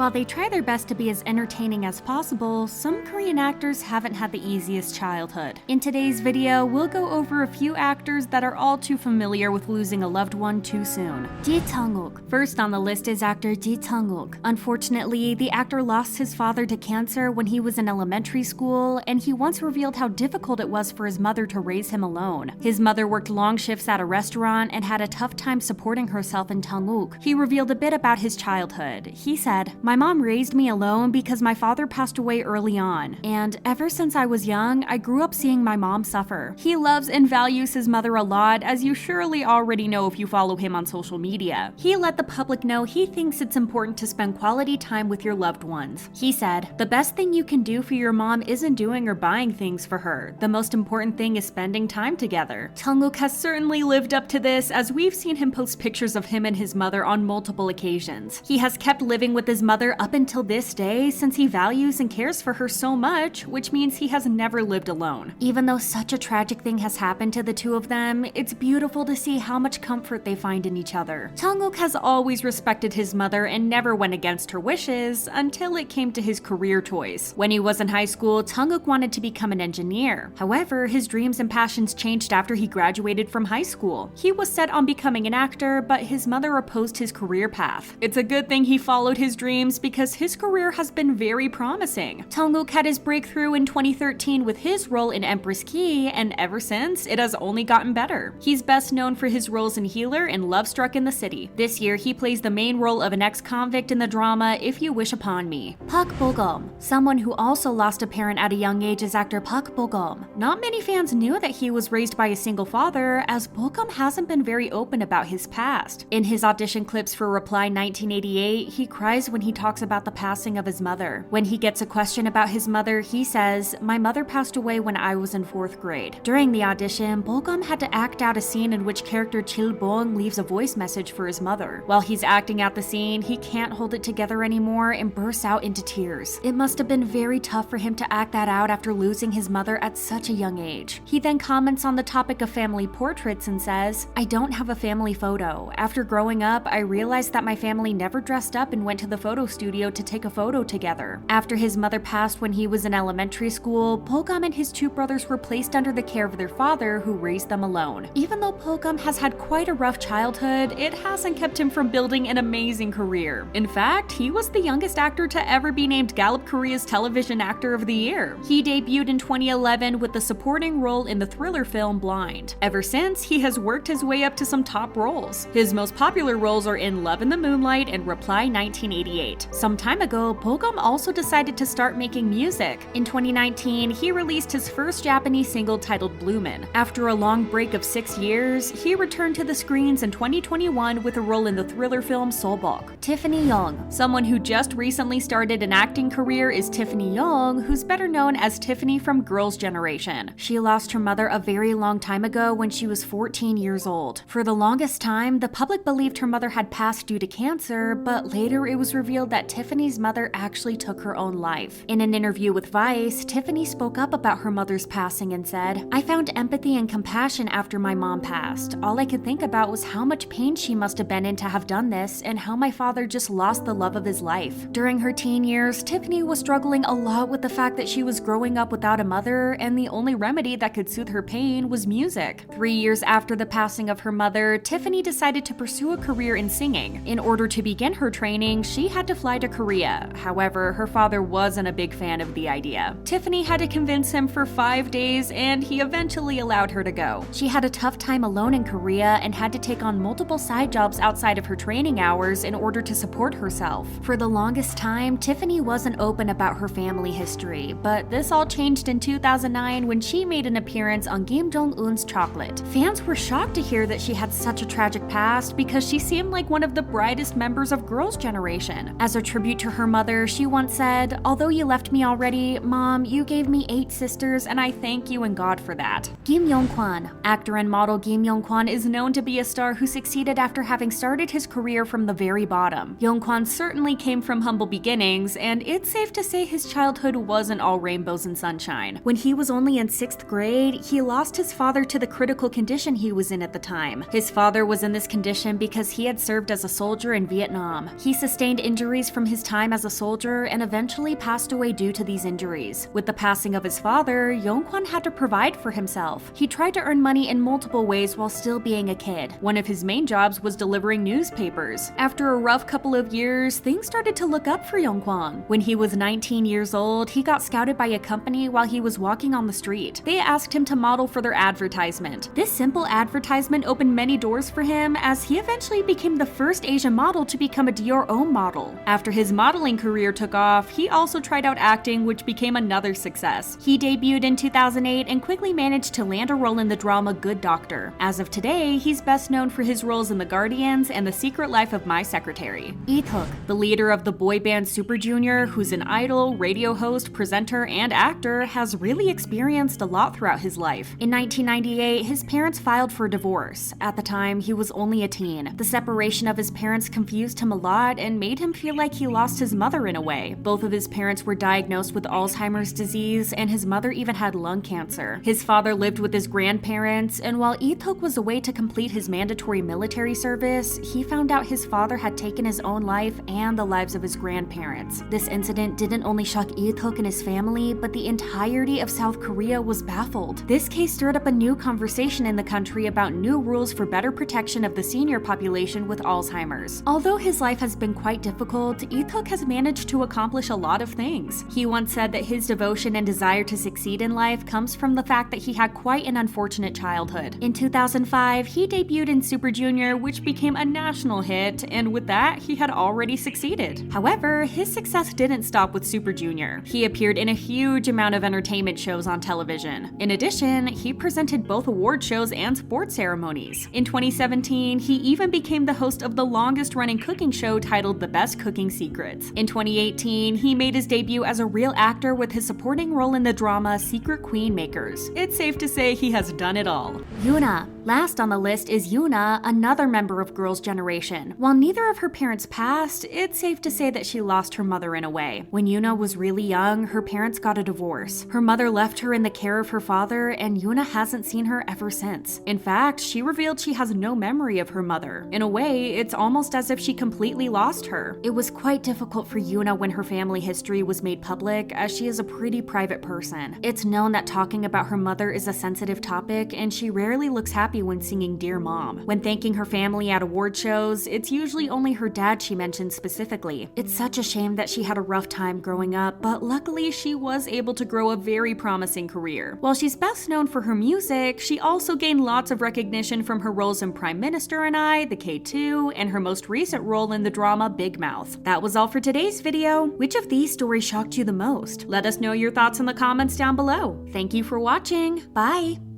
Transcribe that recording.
While they try their best to be as entertaining as possible, some Korean actors haven't had the easiest childhood. In today's video, we'll go over a few actors that are all too familiar with losing a loved one too soon. Ji Chang-wook. First on the list is actor Ji Chang-wook. Unfortunately, the actor lost his father to cancer when he was in elementary school, and he once revealed how difficult it was for his mother to raise him alone. His mother worked long shifts at a restaurant and had a tough time supporting herself in Chang-wook. He revealed a bit about his childhood. He said, "My mom raised me alone because my father passed away early on, and ever since I was young, I grew up seeing my mom suffer. He loves and values his mother a lot, as you surely already know if you follow him on social media. He let the public know he thinks it's important to spend quality time with your loved ones." He said, "The best thing you can do for your mom isn't doing or buying things for her. The most important thing is spending time together." Chang-wook has certainly lived up to this, as we've seen him post pictures of him and his mother on multiple occasions. He has kept living with his mother up until this day, since he values and cares for her so much, which means he has never lived alone. Even though such a tragic thing has happened to the two of them, it's beautiful to see how much comfort they find in each other. Chang-wook has always respected his mother and never went against her wishes until it came to his career choice. When he was in high school, Chang-wook wanted to become an engineer. However, his dreams and passions changed after he graduated from high school. He was set on becoming an actor, but his mother opposed his career path. It's a good thing he followed his dreams because his career has been very promising. Chang-wook had his breakthrough in 2013 with his role in Empress Ki, and ever since, it has only gotten better. He's best known for his roles in Healer and Love Struck in the City. This year, he plays the main role of an ex-convict in the drama If You Wish Upon Me. Park Pogum. Someone who also lost a parent at a young age is actor Park Pogum. Not many fans knew that he was raised by a single father, as Pogum hasn't been very open about his past. In his audition clips for Reply 1988, he cries when he talks about the passing of his mother. When he gets a question about his mother, he says, "My mother passed away when I was in 4th grade." During the audition, Pogum had to act out a scene in which character Chil Bong leaves a voice message for his mother. While he's acting out the scene, he can't hold it together anymore and bursts out into tears. It must have been very tough for him to act that out after losing his mother at such a young age. He then comments on the topic of family portraits and says, "I don't have a family photo. After growing up, I realized that my family never dressed up and went to the photo studio to take a photo together." After his mother passed when he was in elementary school, Pogum and his two brothers were placed under the care of their father, who raised them alone. Even though Pogum has had quite a rough childhood, it hasn't kept him from building an amazing career. In fact, he was the youngest actor to ever be named Gallup Korea's Television Actor of the Year. He debuted in 2011 with the supporting role in the thriller film Blind. Ever since, he has worked his way up to some top roles. His most popular roles are in Love in the Moonlight and Reply 1988. Some time ago, Pogum also decided to start making music. In 2019, he released his first Japanese single titled Bloomin'. After a long break of 6 years, he returned to the screens in 2021 with a role in the thriller film Seolbok. Tiffany Yong. Someone who just recently started an acting career is Tiffany Yong, who's better known as Tiffany from Girls' Generation. She lost her mother a very long time ago when she was 14 years old. For the longest time, the public believed her mother had passed due to cancer, but later it was revealed that Tiffany's mother actually took her own life. In an interview with Vice, Tiffany spoke up about her mother's passing and said, "I found empathy and compassion after my mom passed. All I could think about was how much pain she must have been in to have done this, and how my father just lost the love of his life." During her teen years, Tiffany was struggling a lot with the fact that she was growing up without a mother, and the only remedy that could soothe her pain was music. 3 years after the passing of her mother, Tiffany decided to pursue a career in singing. In order to begin her training, she had to fly to Korea. However, her father wasn't a big fan of the idea. Tiffany had to convince him for 5 days, and he eventually allowed her to go. She had a tough time alone in Korea and had to take on multiple side jobs outside of her training hours in order to support herself. For the longest time, Tiffany wasn't open about her family history, but this all changed in 2009 when she made an appearance on Kim Jong-un's Chocolate. Fans were shocked to hear that she had such a tragic past because she seemed like one of the brightest members of Girls' Generation. As a tribute to her mother, she once said, "Although you left me already, Mom, you gave me 8 sisters, and I thank you and God for that." Yong Juan. Actor and model Yong Juan is known to be a star who succeeded after having started his career from the very bottom. Yong Juan certainly came from humble beginnings, and it's safe to say his childhood wasn't all rainbows and sunshine. When he was only in 6th grade, he lost his father to the critical condition he was in at the time. His father was in this condition because he had served as a soldier in Vietnam. He sustained injuries injuries from his time as a soldier and eventually passed away due to these injuries. With the passing of his father, Yong Juan had to provide for himself. He tried to earn money in multiple ways while still being a kid. One of his main jobs was delivering newspapers. After a rough couple of years, things started to look up for Yong Juan. When he was 19 years old, he got scouted by a company while he was walking on the street. They asked him to model for their advertisement. This simple advertisement opened many doors for him, as he eventually became the first Asian model to become a Dior Homme model. After his modeling career took off, he also tried out acting, which became another success. He debuted in 2008 and quickly managed to land a role in the drama Good Doctor. As of today, he's best known for his roles in The Guardians and The Secret Life of My Secretary. Lee-Tuk, the leader of the boy band Super Junior, who's an idol, radio host, presenter, and actor, has really experienced a lot throughout his life. In 1998, his parents filed for divorce. At the time, he was only a teen. The separation of his parents confused him a lot and made him feel like he lost his mother in a way. Both of his parents were diagnosed with Alzheimer's disease, and his mother even had lung cancer. His father lived with his grandparents, and while Lee-Tuk was away to complete his mandatory military service, he found out his father had taken his own life and the lives of his grandparents. This incident didn't only shock Lee-Tuk and his family, but the entirety of South Korea was baffled. This case stirred up a new conversation in the country about new rules for better protection of the senior population with Alzheimer's. Although his life has been quite difficult, Lee-Tuk has managed to accomplish a lot of things. He once said that his devotion and desire to succeed in life comes from the fact that he had quite an unfortunate childhood. In 2005, he debuted in Super Junior, which became a national hit, and with that, he had already succeeded. However, his success didn't stop with Super Junior. He appeared in a huge amount of entertainment shows on television. In addition, he presented both award shows and sports ceremonies. In 2017, he even became the host of the longest-running cooking show titled The Best Cooking Secrets. In 2018, he made his debut as a real actor with his supporting role in the drama Secret Queen Makers. It's safe to say he has done it all. Yuna. Last on the list is Yuna, another member of Girls' Generation. While neither of her parents passed, it's safe to say that she lost her mother in a way. When Yuna was really young, her parents got a divorce. Her mother left her in the care of her father, and Yuna hasn't seen her ever since. In fact, she revealed she has no memory of her mother. In a way, it's almost as if she completely lost her. It was quite difficult for Yuna when her family history was made public, as she is a pretty private person. It's known that talking about her mother is a sensitive topic, and she rarely looks happy when singing Dear Mom. When thanking her family at award shows, it's usually only her dad she mentions specifically. It's such a shame that she had a rough time growing up, but luckily she was able to grow a very promising career. While she's best known for her music, she also gained lots of recognition from her roles in Prime Minister and I, The K2, and her most recent role in the drama Big Mouth. That was all for today's video. Which of these stories shocked you the most? Let us know your thoughts in the comments down below. Thank you for watching. Bye!